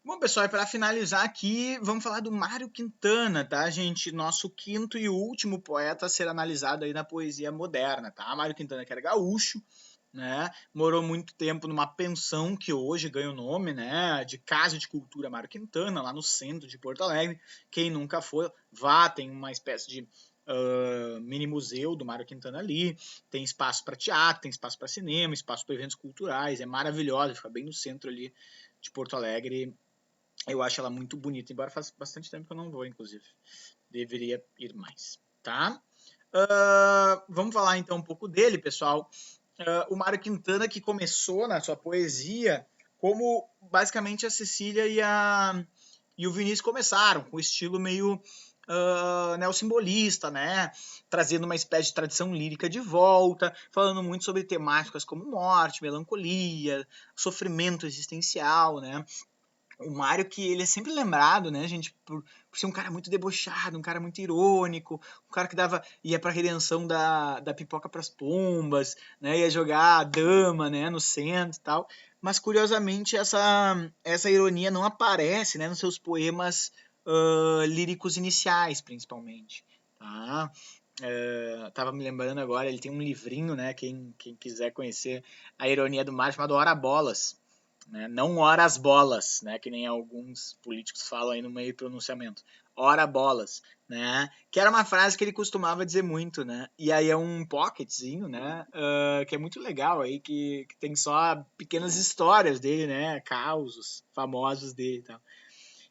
Bom, pessoal, e para finalizar aqui, vamos falar do Mário Quintana, tá, gente? Nosso quinto e último poeta a ser analisado aí na poesia moderna, tá? Mário Quintana, que era gaúcho, né? Morou muito tempo numa pensão que hoje ganha o nome, né? De Casa de Cultura Mário Quintana, lá no centro de Porto Alegre. Quem nunca foi, vá, tem uma espécie de mini museu do Mário Quintana ali. Tem espaço para teatro, tem espaço para cinema, espaço para eventos culturais. É maravilhoso, fica bem no centro ali de Porto Alegre. Eu acho ela muito bonita, embora faz bastante tempo que eu não vou, inclusive. Deveria ir mais, tá? Vamos falar então um pouco dele, pessoal. O Mário Quintana, que começou na sua poesia como basicamente a Cecília e o Vinícius começaram, com o estilo meio neossimbolista, né? Trazendo uma espécie de tradição lírica de volta, falando muito sobre temáticas como morte, melancolia, sofrimento existencial, né? O Mário, que ele é sempre lembrado, né, gente, por ser um cara muito debochado, um cara muito irônico, um cara que ia pra redenção da pipoca pras pombas, né, ia jogar a dama, né, no centro e tal. Mas, curiosamente, essa ironia não aparece, né, nos seus poemas líricos iniciais, principalmente, tá? Tava me lembrando agora, ele tem um livrinho, né, quem quiser conhecer a ironia do Mário, chamado Ora Bolas, né? Não ora as bolas, né? Que nem alguns políticos falam aí no meio do pronunciamento. Ora bolas, né? Que era uma frase que ele costumava dizer muito, né? E aí é um pocketzinho, né? Que é muito legal aí, que tem só pequenas histórias dele, né? Causos famosos dele e tal.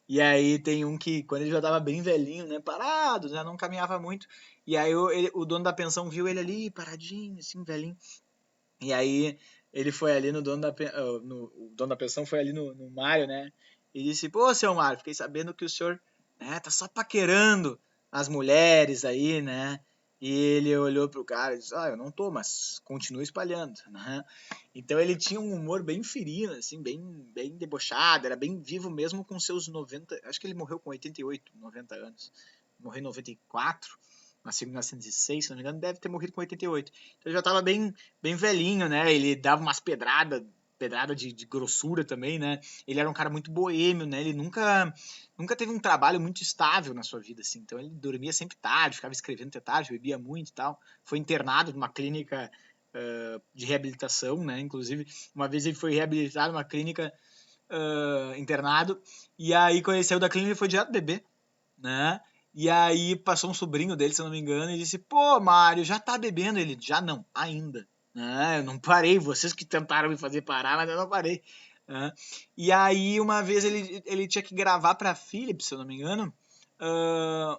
E aí tem um que, quando ele já tava bem velhinho, né? Parado, já não caminhava muito. E aí o dono da pensão viu ele ali, paradinho, assim, velhinho. E aí ele foi ali no dono o dono da pensão foi ali no Mário, né? E disse, pô, seu Mário, fiquei sabendo que o senhor, né, tá só paquerando as mulheres aí, né? E ele olhou pro cara e disse, eu não tô, mas continuo espalhando, né? Então ele tinha um humor bem ferino, assim, bem debochado, era bem vivo mesmo com seus 90, acho que ele morreu com 88, 90 anos. Morreu em 94, nasceu em 1906, se não me engano, deve ter morrido com 88. Então ele já estava bem velhinho, né? Ele dava umas pedrada de grossura também, né? Ele era um cara muito boêmio, né? Ele nunca teve um trabalho muito estável na sua vida, assim. Então ele dormia sempre tarde, ficava escrevendo até tarde, bebia muito e tal. Foi internado numa clínica de reabilitação, né? Inclusive, uma vez ele foi reabilitado numa clínica internado, e aí quando ele saiu da clínica ele foi direto beber, né? E aí passou um sobrinho dele, se eu não me engano, e disse, pô, Mário, já tá bebendo? Ele, já não, ainda. Eu não parei, vocês que tentaram me fazer parar, mas eu não parei. E aí, uma vez, ele tinha que gravar pra Philips, se eu não me engano,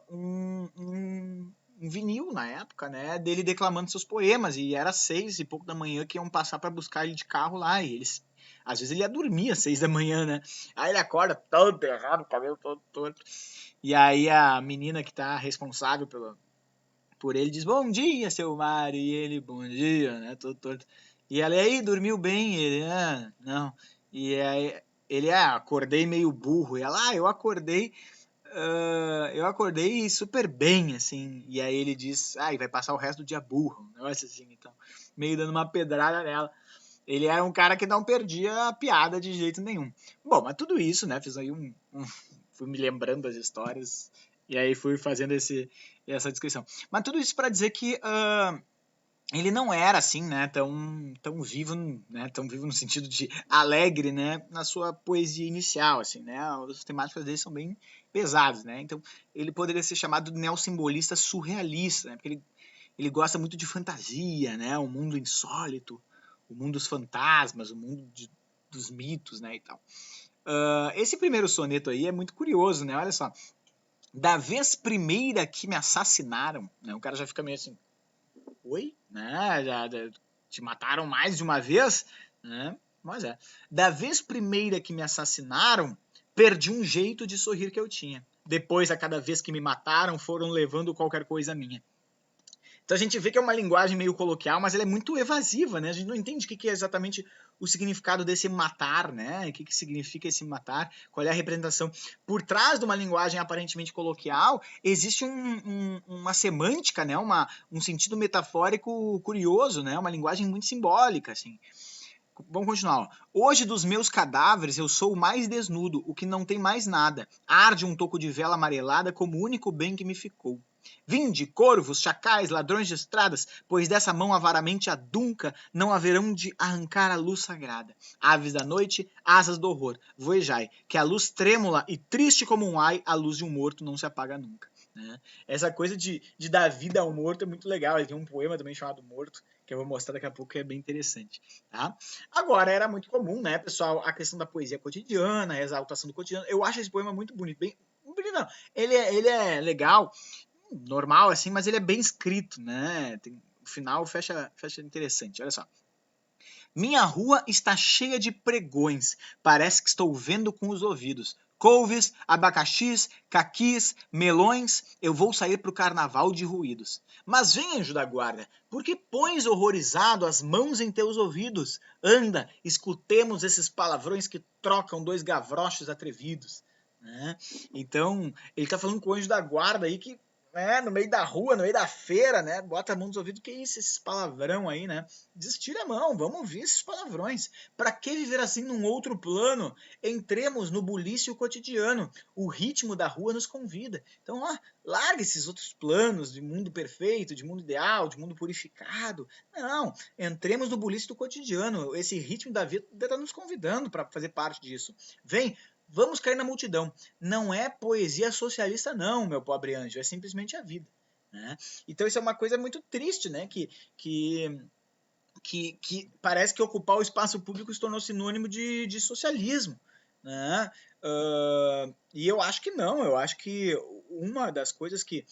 um vinil na época, né, dele declamando seus poemas, e era 6 e pouco da manhã que iam passar para buscar ele de carro lá, e eles, às vezes ele ia dormir às 6 da manhã, né, aí ele acorda todo errado, cabelo todo torto, e aí a menina que tá responsável por ele diz, bom dia, seu Mário, e ele, bom dia, né, todo torto, e ela, e aí, dormiu bem? E ele, não, e aí ele, acordei meio burro, e ela, eu acordei super bem, assim, e aí ele diz, e vai passar o resto do dia burro, um negócio assim, então, meio dando uma pedrada nela. Ele era um cara que não perdia a piada de jeito nenhum. Bom, mas tudo isso, né, fiz aí fui me lembrando das histórias, e aí fui fazendo essa descrição. Mas tudo isso para dizer que ele não era assim, né, tão vivo, né, tão vivo no sentido de alegre, né, na sua poesia inicial, assim, né, as temáticas dele são bem pesadas, né, então ele poderia ser chamado de neossimbolista surrealista, né, porque ele gosta muito de fantasia, né, o mundo insólito, o mundo dos fantasmas, o mundo dos mitos, né, e tal. Esse primeiro soneto aí é muito curioso, né, olha só, da vez primeira que me assassinaram, né, o cara já fica meio assim, oi? Né? Já te mataram mais de uma vez? Né? Mas é. Da vez primeira que me assassinaram, perdi um jeito de sorrir que eu tinha. Depois, a cada vez que me mataram, foram levando qualquer coisa minha. Então a gente vê que é uma linguagem meio coloquial, mas ela é muito evasiva, né? A gente não entende o que é exatamente o significado desse matar, né? O que significa esse matar, qual é a representação. Por trás de uma linguagem aparentemente coloquial, existe uma semântica, né? Um sentido metafórico curioso, né? Uma linguagem muito simbólica, assim. Vamos continuar. Ó. Hoje dos meus cadáveres eu sou o mais desnudo, o que não tem mais nada. Arde um toco de vela amarelada como o único bem que me ficou. Vinde, corvos, chacais, ladrões de estradas, pois dessa mão avaramente adunca não haverão de arrancar a luz sagrada. Aves da noite, asas do horror, voejai, que a luz trêmula e triste como um ai, a luz de um morto não se apaga nunca. Né? Essa coisa de dar vida ao morto é muito legal. Ele tem um poema também chamado Morto, que eu vou mostrar daqui a pouco, que é bem interessante. Tá? Agora, era muito comum, né, pessoal, a questão da poesia cotidiana, a exaltação do cotidiano. Eu acho esse poema muito bonito. Bem, bonito não. Ele é legal, normal, assim, mas ele é bem escrito, né? O final fecha interessante. Olha só. Minha rua está cheia de pregões. Parece que estou vendo com os ouvidos. Couves, abacaxis, caquis, melões, eu vou sair pro carnaval de ruídos. Mas vem, anjo da guarda, por que pões horrorizado as mãos em teus ouvidos? Anda, escutemos esses palavrões que trocam dois gavrochos atrevidos. Né? Então, ele tá falando com o anjo da guarda aí que, né, no meio da rua, no meio da feira, né, bota a mão nos ouvidos, que isso, esses palavrão aí, né? Destira a mão, vamos ouvir esses palavrões. Para que viver assim num outro plano? Entremos no bulício cotidiano. O ritmo da rua nos convida. Então, ó, larga esses outros planos de mundo perfeito, de mundo ideal, de mundo purificado. Não, entremos no bulício do cotidiano. Esse ritmo da vida está nos convidando para fazer parte disso. Vem, vamos cair na multidão. Não é poesia socialista não, meu pobre anjo, é simplesmente a vida. Né? Então isso é uma coisa muito triste, né? Que parece que ocupar o espaço público se tornou sinônimo de socialismo. Né? E eu acho que não, eu acho que uma das coisas que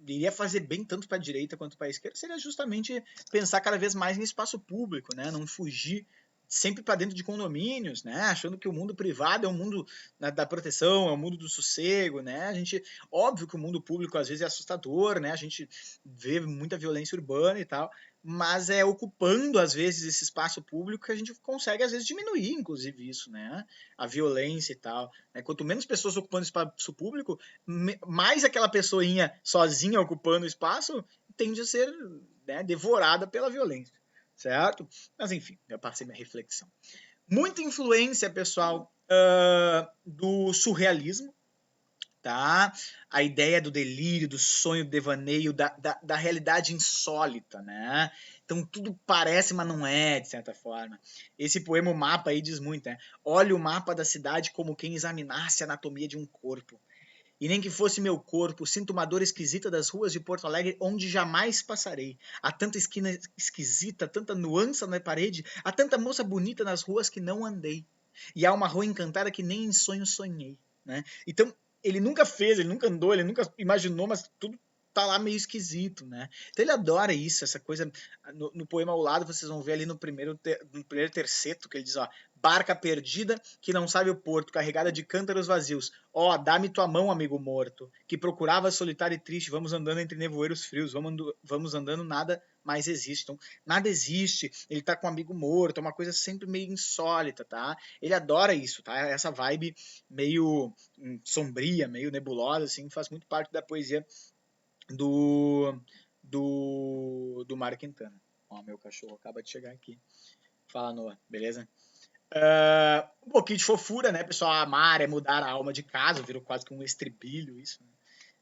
iria fazer bem tanto para a direita quanto para a esquerda seria justamente pensar cada vez mais em espaço público, né? Não fugir sempre para dentro de condomínios, né? Achando que o mundo privado é o mundo da proteção, é o mundo do sossego, né? A gente, óbvio que o mundo público às vezes é assustador, né? A gente vê muita violência urbana e tal, mas é ocupando às vezes esse espaço público que a gente consegue às vezes diminuir, inclusive isso, né? A violência e tal. Né? Quanto menos pessoas ocupando espaço público, mais aquela pessoinha sozinha ocupando o espaço tende a ser, né, devorada pela violência. Certo? Mas enfim, eu passei minha reflexão. Muita influência, pessoal, do surrealismo, tá? A ideia do delírio, do sonho, do devaneio, da realidade insólita, né? Então tudo parece, mas não é, de certa forma. Esse poema, o mapa aí, diz muito, né? Olha o mapa da cidade como quem examinasse a anatomia de um corpo. E nem que fosse meu corpo, sinto uma dor esquisita das ruas de Porto Alegre, onde jamais passarei. Há tanta esquina esquisita, tanta nuance na parede, há tanta moça bonita nas ruas que não andei. E há uma rua encantada que nem em sonho sonhei. Né? Então, ele nunca fez, ele nunca andou, ele nunca imaginou, mas tudo tá lá meio esquisito, né? Então ele adora isso, essa coisa. No poema ao lado, vocês vão ver ali no primeiro terceto, que ele diz, ó, barca perdida que não sabe o porto, carregada de cântaros vazios. Ó, dá-me tua mão, amigo morto, que procurava solitário e triste, vamos andando entre nevoeiros frios, vamos andando, nada mais existe. Então, nada existe, ele tá com um amigo morto, é uma coisa sempre meio insólita, tá? Ele adora isso, tá? Essa vibe meio sombria, meio nebulosa, assim, faz muito parte da poesia do Mário Quintana. Ó, meu cachorro acaba de chegar aqui. Fala, Noah, beleza? Um pouquinho de fofura, né, pessoal? Amar é mudar a alma de casa, virou quase que um estribilho isso. Né?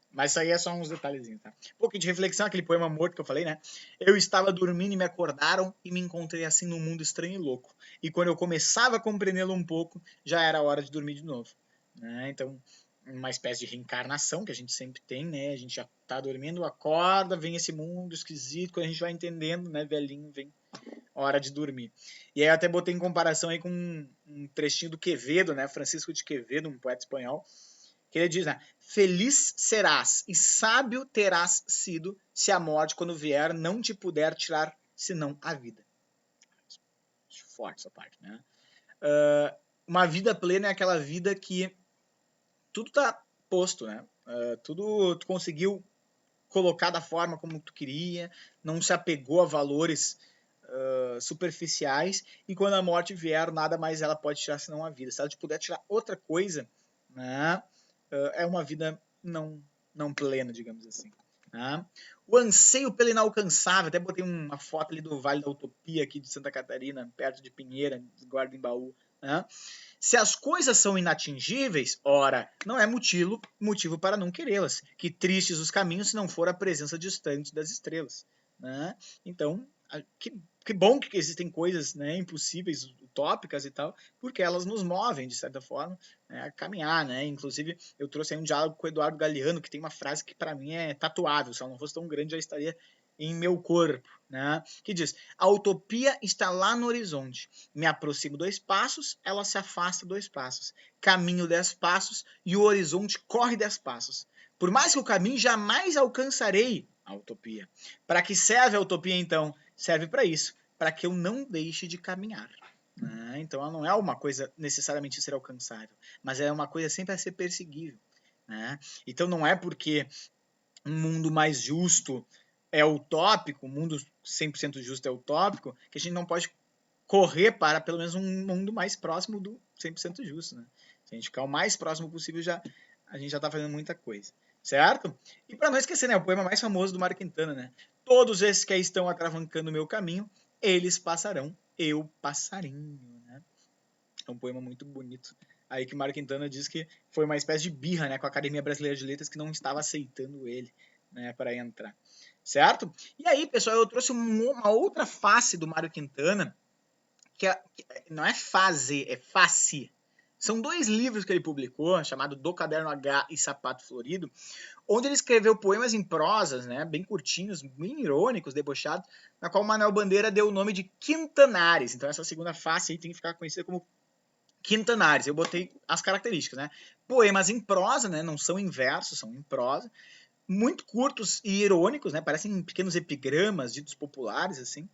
Mas isso aí é só uns detalhezinhos, tá? Um pouquinho de reflexão, aquele poema morto que eu falei, né? Eu estava dormindo e me acordaram e me encontrei assim num mundo estranho e louco. E quando eu começava a compreendê-lo um pouco, já era hora de dormir de novo. Né? Então, uma espécie de reencarnação que a gente sempre tem, né? A gente já tá dormindo, acorda, vem esse mundo esquisito, quando a gente vai entendendo, né, velhinho, vem hora de dormir. E aí eu até botei em comparação aí com um trechinho do Quevedo, né, Francisco de Quevedo, um poeta espanhol, que ele diz, né, feliz serás e sábio terás sido se a morte, quando vier, não te puder tirar senão a vida. Forte essa parte, né? Uma vida plena é aquela vida que tudo tá posto, né? Tudo tu conseguiu colocar da forma como tu queria, não se apegou a valores superficiais, e quando a morte vier, nada mais ela pode tirar senão a vida. Se ela te puder tirar outra coisa, né, é uma vida não plena, digamos assim. Né? O anseio pelo inalcançável, até botei uma foto ali do Vale da Utopia aqui de Santa Catarina, perto de Pinheira, Guarda-Embaú. Né? Se as coisas são inatingíveis, ora, não é motivo para não querê-las. Que tristes os caminhos se não for a presença distante das estrelas. Né? Então, que bom que existem coisas, né, impossíveis, utópicas e tal, porque elas nos movem, de certa forma, né, a caminhar. Né? Inclusive, eu trouxe aí um diálogo com o Eduardo Galeano, que tem uma frase que para mim é tatuável. Se ela não fosse tão grande, já estaria em meu corpo. Né? Que diz: a utopia está lá no horizonte. Me aproximo 2 passos, ela se afasta 2 passos. Caminho 10 passos e o horizonte corre 10 passos. Por mais que eu caminhe, jamais alcançarei a utopia. Para que serve a utopia, então? Serve para isso, para que eu não deixe de caminhar. Então ela não é uma coisa necessariamente ser alcançável, mas é uma coisa sempre a ser perseguível. Né? Então não é porque um mundo mais justo é utópico, um mundo 100% justo é utópico, que a gente não pode correr para pelo menos um mundo mais próximo do 100% justo. Né? Se a gente ficar o mais próximo possível, a gente já está fazendo muita coisa. Certo? E para não esquecer, né, o poema mais famoso do Mário Quintana, né? Todos esses que estão atravancando o meu caminho, eles passarão, eu passarinho. Né? É um poema muito bonito. Aí que o Mário Quintana diz que foi uma espécie de birra, né, com a Academia Brasileira de Letras, que não estava aceitando ele, né, para entrar. Certo? E aí, pessoal, eu trouxe uma outra face do Mário Quintana, que não é fase, é face. São 2 livros que ele publicou, chamado Do Caderno H e Sapato Florido, onde ele escreveu poemas em prosas, né, bem curtinhos, bem irônicos, debochados, na qual o Manuel Bandeira deu o nome de Quintanares. Então essa segunda face aí tem que ficar conhecida como Quintanares. Eu botei as características, né? Poemas em prosa, né, não são em versos, são em prosa, muito curtos e irônicos, né, parecem pequenos epigramas, ditos populares, assim,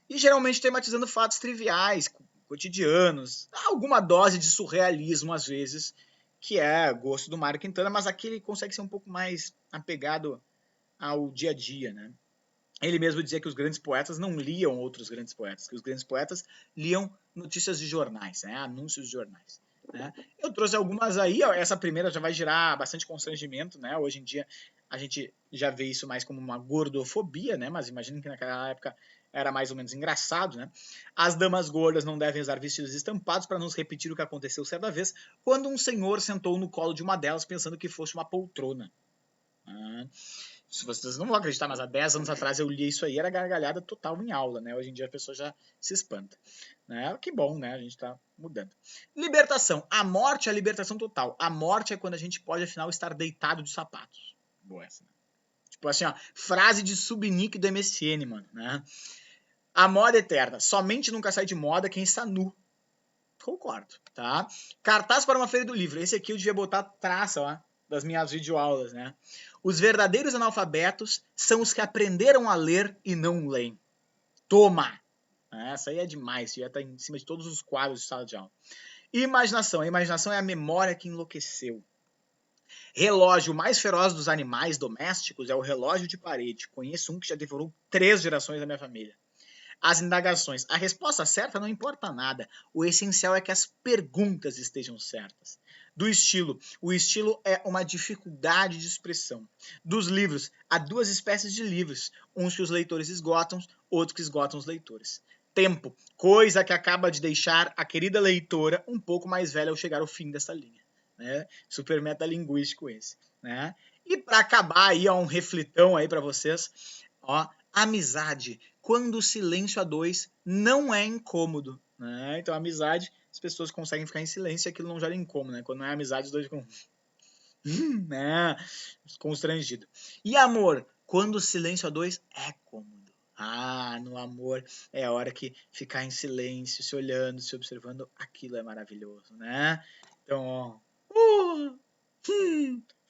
e geralmente tematizando fatos triviais, cotidianos, alguma dose de surrealismo às vezes, que é gosto do Mário Quintana, mas aqui ele consegue ser um pouco mais apegado ao dia a dia, né? Ele mesmo dizia que os grandes poetas não liam outros grandes poetas, que os grandes poetas liam notícias de jornais, né? Anúncios de jornais. Né? Eu trouxe algumas aí, ó, essa primeira já vai gerar bastante constrangimento, né? Hoje em dia a gente já vê isso mais como uma gordofobia, né? Mas imagino que naquela época era mais ou menos engraçado, né? As damas gordas não devem usar vestidos estampados para nos repetir o que aconteceu certa vez, quando um senhor sentou no colo de uma delas pensando que fosse uma poltrona. Se vocês não vão acreditar, mas há 10 anos atrás eu li isso aí, era gargalhada total em aula, né? Hoje em dia a pessoa já se espanta. Né? Que bom, né? A gente tá mudando. Libertação. A morte é a libertação total. A morte é quando a gente pode, afinal, estar deitado de sapatos. Boa essa, né? Tipo assim, ó, frase de subnick do MSN, mano, né? A moda eterna. Somente nunca sai de moda quem está nu. Concordo, tá? Cartaz para uma feira do livro. Esse aqui eu devia botar traça, ó, das minhas videoaulas, né? Os verdadeiros analfabetos são os que aprenderam a ler e não leem. Toma! Essa aí é demais, já tá em cima de todos os quadros de sala de aula. Imaginação. A imaginação é a memória que enlouqueceu. Relógio, o mais feroz dos animais domésticos é o relógio de parede. Conheço um que já devorou 3 gerações da minha família. As indagações. A resposta certa não importa nada. O essencial é que as perguntas estejam certas. Do estilo. O estilo é uma dificuldade de expressão. Dos livros. Há 2 espécies de livros. Uns que os leitores esgotam, outros que esgotam os leitores. Tempo. Coisa que acaba de deixar a querida leitora um pouco mais velha ao chegar ao fim dessa linha. Né? Super metalinguístico esse. Né? E para acabar aí, ó, um reflitão aí para vocês. Ó, amizade. Quando o silêncio a 2 não é incômodo. Né? Então, amizade, as pessoas conseguem ficar em silêncio e aquilo não gera incômodo. Né? Quando não é amizade, os dois ficam né? Constrangido. E amor, quando o silêncio a 2 é cômodo. No amor é a hora que ficar em silêncio, se olhando, se observando, aquilo é maravilhoso, né? Então, ó.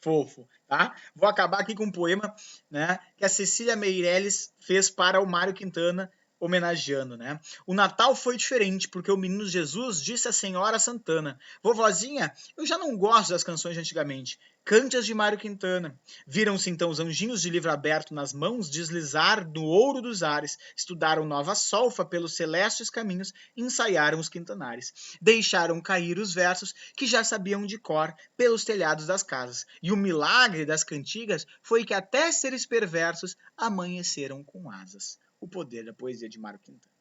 Fofo, tá? Vou acabar aqui com um poema, né, que a Cecília Meirelles fez para o Mário Quintana, homenageando, né? O Natal foi diferente, porque o menino Jesus disse à senhora Santana: vovozinha, eu já não gosto das canções de antigamente. Cante as de Mário Quintana. Viram-se então os anjinhos de livro aberto nas mãos deslizar no ouro dos ares, estudaram nova solfa pelos celestes caminhos, ensaiaram os quintanares. Deixaram cair os versos que já sabiam de cor pelos telhados das casas. E o milagre das cantigas foi que até seres perversos amanheceram com asas. O poder da poesia de Mário Quintana.